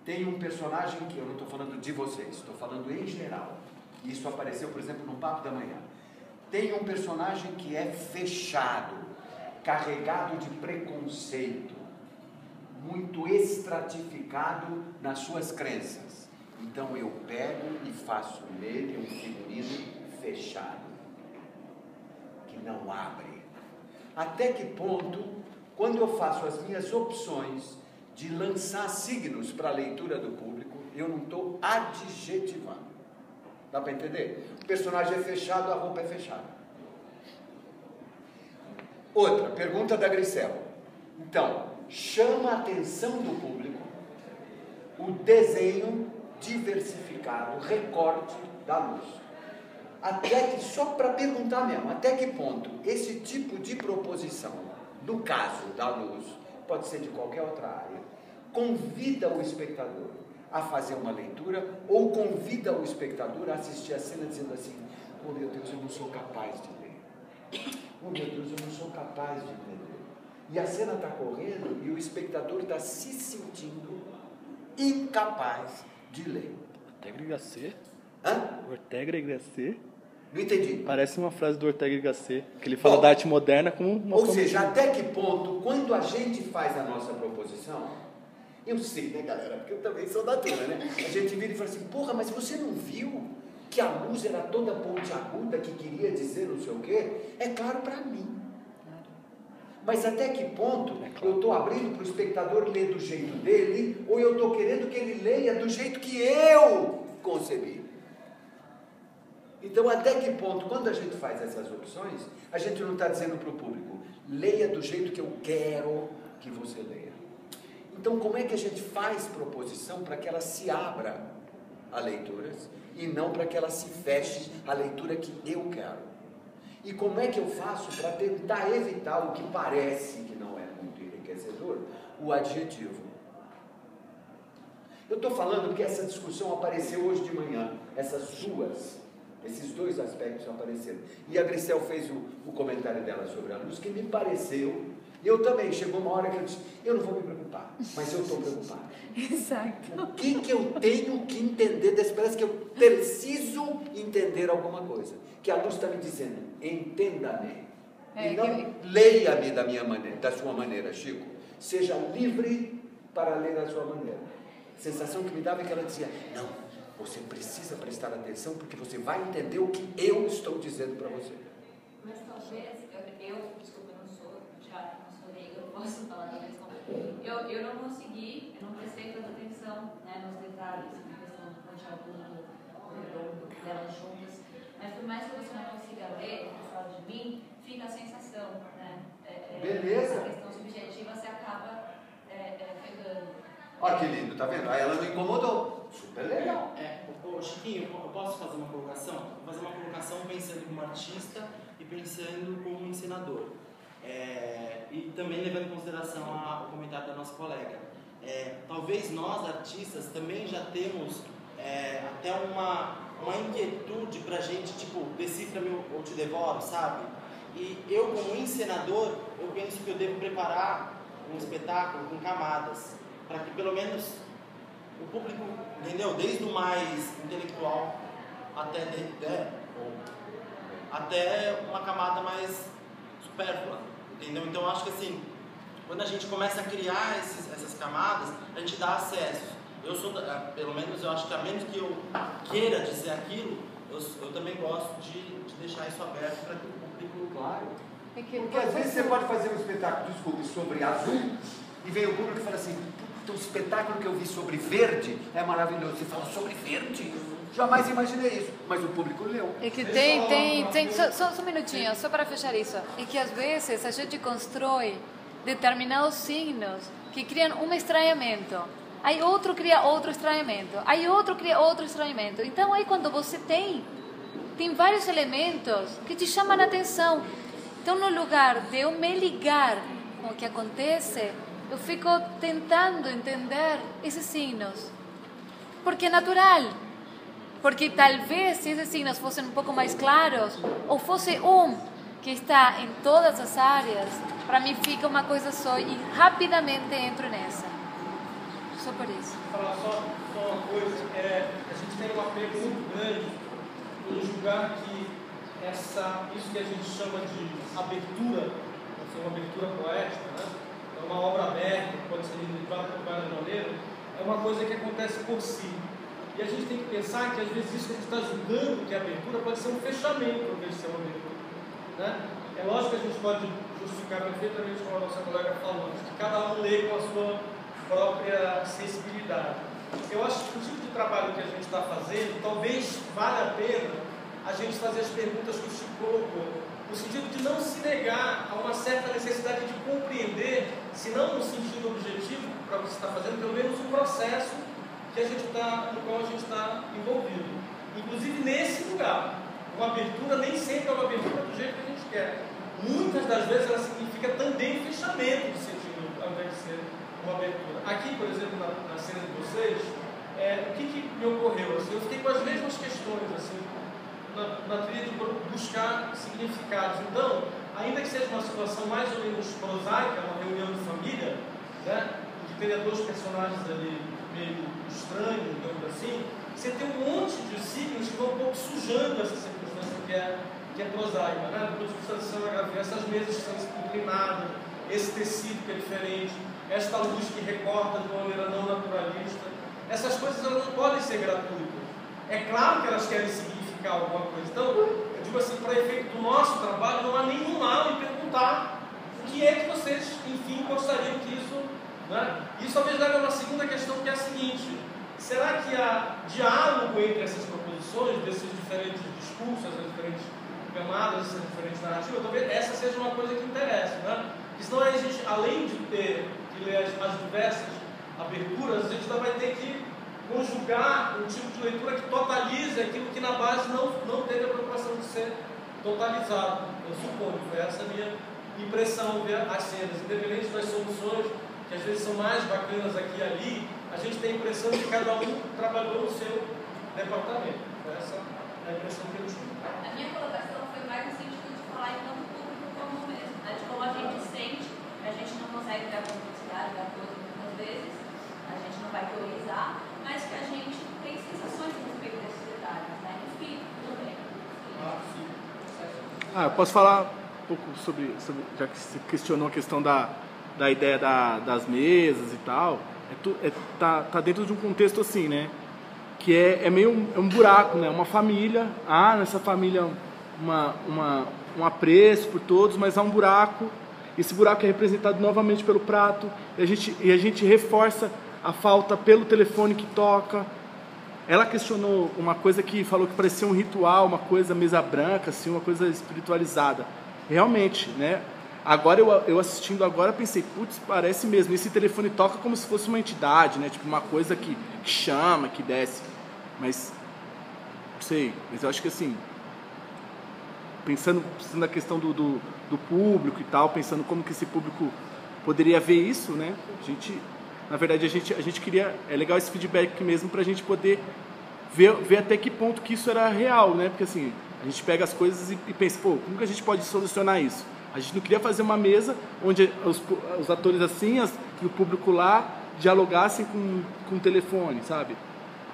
Tem um personagem que, eu não estou falando de vocês, estou falando em geral. Isso apareceu, por exemplo, no Papo da Manhã. Tem um personagem que é fechado, carregado de preconceito, muito estratificado nas suas crenças. Então eu pego e faço nele um figurino fechado, que não abre. Até que ponto, quando eu faço as minhas opções de lançar signos para a leitura do público, eu não estou adjetivando. Dá para entender? O personagem é fechado, a roupa é fechada. Outra, pergunta da Grisel. Então, chama a atenção do público o desenho diversificado, recorte da luz. Até que, só para perguntar mesmo, até que ponto esse tipo de proposição, no caso da luz, pode ser de qualquer outra área, convida o espectador a fazer uma leitura ou convida o espectador a assistir a cena dizendo assim: oh meu Deus, eu não sou capaz de ler. Oh meu Deus, eu não sou capaz de entender. E a cena está correndo e o espectador está se sentindo incapaz de ler. Ortega y Gasset? Hã? Ortega y Gasset? Não entendi. Parece uma frase do Ortega y Gasset, que ele fala da arte moderna como uma Ou seja, até que ponto, quando a gente faz a nossa proposição, eu sei, né, galera, porque eu também sou da turma, né? A gente vira e fala assim: porra, mas você não viu que a luz era toda pontiaguda, que queria dizer não sei o quê? É claro para mim. Mas até que ponto eu estou abrindo para o espectador ler do jeito dele, ou eu estou querendo que ele leia do jeito que eu concebi? Então, até que ponto, quando a gente faz essas opções, a gente não está dizendo para o público: leia do jeito que eu quero que você leia. Então, como é que a gente faz proposição para que ela se abra a leituras e não para que ela se feche à leitura que eu quero? E como é que eu faço para tentar evitar o que parece que não é muito enriquecedor, o adjetivo? Eu estou falando porque essa discussão apareceu hoje de manhã, esses dois aspectos apareceram. E a Grisel fez o comentário dela sobre a luz, que me pareceu, eu também, chegou uma hora que eu disse: eu não vou me preocupar, mas eu estou preocupado. Exato. O que eu tenho que entender desse? Parece que eu preciso entender alguma coisa, que a luz está me dizendo: entenda-me. E não leia-me da sua maneira, Chico. Seja livre para ler da sua maneira. A sensação que me dava é que ela dizia: não, você precisa prestar atenção, porque você vai entender o que eu estou dizendo para você. Mas talvez, desculpa, eu não sou leiga, eu posso falar da questão. Eu não consegui, eu não prestei tanta atenção, né, nos detalhes, na questão do pontiagudo, delas juntas, mas por mais que você não consiga ler, fora de mim, fica a sensação, né? Beleza. A questão subjetiva você acaba pegando. Olha que lindo, tá vendo? Aí ela não incomodou. Super legal. Chiquinho, eu posso fazer uma colocação? Vou fazer uma colocação pensando como artista e pensando como ensinador. E também levando em consideração o comentário da nossa colega. Talvez nós, artistas, também já temos até uma inquietude pra gente, tipo, decifra-me ou te devoro, sabe? E eu, como encenador, eu penso que eu devo preparar um espetáculo com camadas, para que pelo menos o público, entendeu? Desde o mais intelectual até uma camada mais supérflua, entendeu? Então eu acho que assim, quando a gente começa a criar essas camadas, a gente dá acesso. Pelo menos eu acho que a menos que eu queira dizer aquilo, eu também gosto de deixar isso aberto para que o público... Claro. Porque às vezes você pode fazer um espetáculo, sobre azul, e vem o público e fala assim: o espetáculo que eu vi sobre verde é maravilhoso. Você fala sobre verde? Jamais imaginei isso. Mas o público leu. É que só um minutinho, só para fechar isso. É que às vezes a gente constrói determinados signos que criam um estranhamento. Aí outro cria outro estranhamento. Aí outro cria outro estranhamento. Então aí quando você tem vários elementos que te chamam a atenção. Então no lugar de eu me ligar com o que acontece, eu fico tentando entender esses signos. Porque é natural. Porque talvez se esses signos fossem um pouco mais claros, ou fosse que está em todas as áreas, para mim fica uma coisa só e rapidamente entro nessa. Só por isso. Vou falar só uma coisa. A gente tem um apego muito grande em julgar que isso que a gente chama de abertura, assim, uma abertura poética, né? É uma obra aberta, que pode ser lida de várias maneiras, é uma coisa que acontece por si. E a gente tem que pensar que às vezes isso que a gente está julgando que é abertura pode ser um fechamento ao invés de ser uma abertura, né? É lógico que a gente pode justificar perfeitamente como a nossa colega falou, que cada um lê com a sua própria sensibilidade. Eu acho que o tipo de trabalho que a gente está fazendo, talvez valha a pena a gente fazer as perguntas que o Chico colocou, no sentido de não se negar a uma certa necessidade de compreender, se não no sentido objetivo para o que você está fazendo, pelo menos o processo que no qual a gente está envolvido. Inclusive nesse lugar, uma abertura nem sempre é uma abertura do jeito que a gente quer. Muitas das vezes ela significa também fechamento do sentido, ao invés de ser uma abertura. Aqui, por exemplo, na cena de vocês, o que me ocorreu? Assim, eu fiquei com as mesmas questões, assim, na trilha de buscar significados. Então, ainda que seja uma situação mais ou menos prosaica, uma reunião de família, né, em que tenha dois personagens ali meio estranhos, digamos assim, você tem um monte de signos que vão um pouco sujando essa circunstância que é prosaica, né? Do ponto de vista da cenografia, essas mesas que são inclinadas, esse tecido que é diferente, esta luz que recorta de uma maneira não naturalista, essas coisas elas não podem ser gratuitas. É claro que elas querem significar alguma coisa. Então, eu digo assim, para efeito do nosso trabalho, não há nenhum mal em perguntar o que é que vocês, enfim, gostariam que isso... Né? Isso talvez leve a uma segunda questão, que é a seguinte: será que há diálogo entre essas proposições, desses diferentes discursos, essas diferentes camadas, essas diferentes narrativas? Talvez essa seja uma coisa que interessa, né? Porque senão a gente, além de ter que ler as diversas aberturas, a gente ainda vai ter que conjugar um tipo de leitura que totalize aquilo que na base não teve a preocupação de ser totalizado. Eu suponho, foi essa a minha impressão ver as cenas, independente das soluções, que às vezes são mais bacanas aqui e ali, a gente tem a impressão de que cada um trabalhou no seu departamento. Essa é a impressão que eu tive. A minha colocação foi mais no sentido de falar então do público como mesmo, né? De como a gente sente, a gente não consegue ter a complexidade da coisa muitas vezes, a gente não vai teorizar, mas que a gente tem sensações a respeito desses detalhes, né? Enfim, tudo bem. Eu posso falar um pouco sobre já que você questionou a questão da ideia das mesas e tal, tá dentro de um contexto assim, né? Que é meio um buraco, né? Uma família, nessa família um apreço por todos, mas há um buraco. Esse buraco é representado novamente pelo prato, e a gente reforça a falta pelo telefone que toca. Ela questionou uma coisa que falou que parecia um ritual, uma coisa mesa branca, assim, uma coisa espiritualizada. Realmente, né? Agora, eu assistindo agora, pensei, putz, parece mesmo. Esse telefone toca como se fosse uma entidade, né? Tipo, uma coisa que chama, que desce. Mas, não sei, mas eu acho que assim, pensando na questão do público e tal, pensando como que esse público poderia ver isso, né? Na verdade, a gente queria, é legal esse feedback mesmo pra gente poder ver até que ponto que isso era real, né? Porque assim, a gente pega as coisas e pensa, pô, como que a gente pode solucionar isso? A gente não queria fazer uma mesa onde os atores assim e o público lá dialogassem com o telefone, sabe?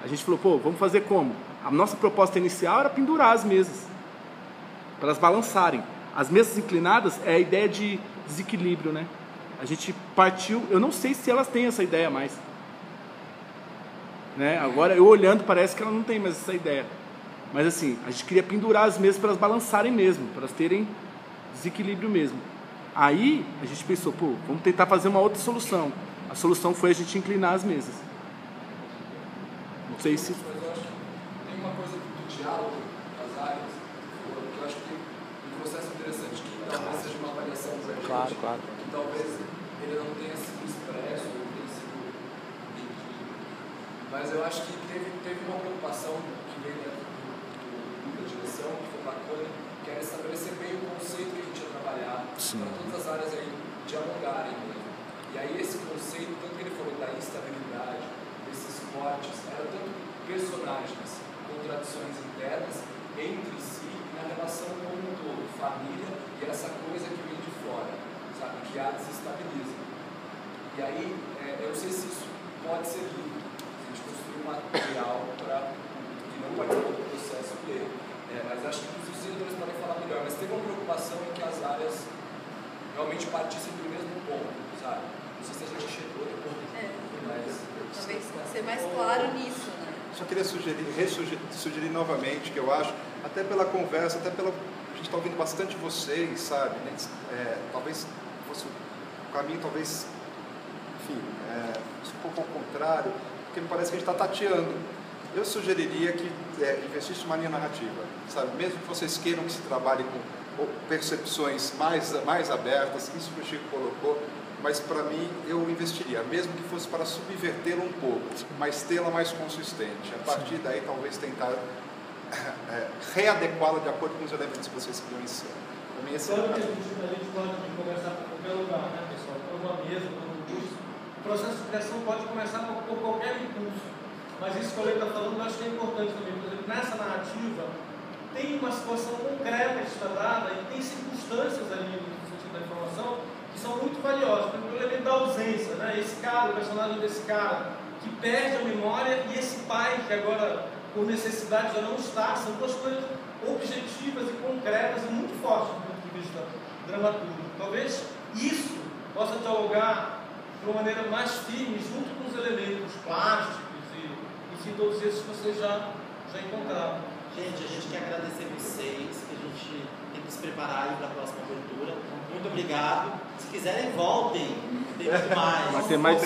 A gente falou, pô, vamos fazer como? A nossa proposta inicial era pendurar as mesas, para elas balançarem. As mesas inclinadas é a ideia de desequilíbrio, né? A gente partiu, eu não sei se elas têm essa ideia mais. Né? Agora, eu olhando, parece que ela não tem mais essa ideia. Mas assim, a gente queria pendurar as mesas para elas balançarem mesmo, para elas terem desequilíbrio mesmo. Aí a gente pensou, pô, vamos tentar fazer uma outra solução. A solução foi a gente inclinar as mesas. Não sei se... Mas eu acho que tem uma coisa do diálogo das áreas, que eu acho que um processo interessante, que talvez seja uma avaliação para a gente, Claro. que talvez ele não tenha sido expresso, ou tenha sido medido. Mas eu acho que teve uma preocupação que veio da direção, que foi bacana, que era estabelecer bem o conceito que a gente ia trabalhar, para todas as áreas aí dialogarem mesmo. E aí esse conceito, tanto que ele falou da instabilidade, desses cortes, era tanto personagens, contradições internas entre si e na relação como um todo, família e essa coisa que vem de fora, sabe, que a desestabiliza. E aí, eu não sei se isso pode ser lido. A gente construir um material que não participou do processo ler. Mas acho que os ilustradores podem falar melhor. Mas teve uma preocupação em que as áreas realmente partissem do mesmo ponto, sabe? Não sei se a gente chegou depois. Talvez ser mais claro nisso, né? Só queria sugerir novamente, que eu acho, até pela conversa, até pela... A gente está ouvindo bastante vocês, sabe? Talvez fosse o caminho, talvez, enfim, um pouco ao contrário, porque me parece que a gente está tateando. Eu sugeriria que investisse uma linha narrativa, sabe? Mesmo que vocês queiram que se trabalhe com percepções mais abertas, isso que o Chico colocou, mas para mim eu investiria, mesmo que fosse para subvertê-la um pouco, mas tê-la mais consistente. A partir daí, talvez tentar readequá-la de acordo com os elementos que vocês criam em cena. Para mim, esse é o a gente pode conversar por qualquer lugar, né, pessoal? Por uma mesa, por um curso. O processo de criação pode começar por qualquer impulso, mas isso que o Lei está falando eu acho que é importante também. Por exemplo, nessa narrativa, tem uma situação concreta que está dada e tem circunstâncias ali no sentido da informação que são muito valiosas. Por exemplo, o elemento da ausência, né? Esse cara, o personagem desse cara, que perde a memória, e esse pai, que agora, por necessidade, já não está, são duas coisas objetivas e concretas e muito fortes do ponto de vista dramatúrgico. Talvez isso possa dialogar de uma maneira mais firme junto com os elementos plásticos e enfim, todos esses que vocês já encontraram. Gente, a gente quer agradecer vocês, que a gente tem que se preparar aí para a próxima abertura. Muito obrigado. Se quiserem, voltem. Tem muito mais. Vai ter mais.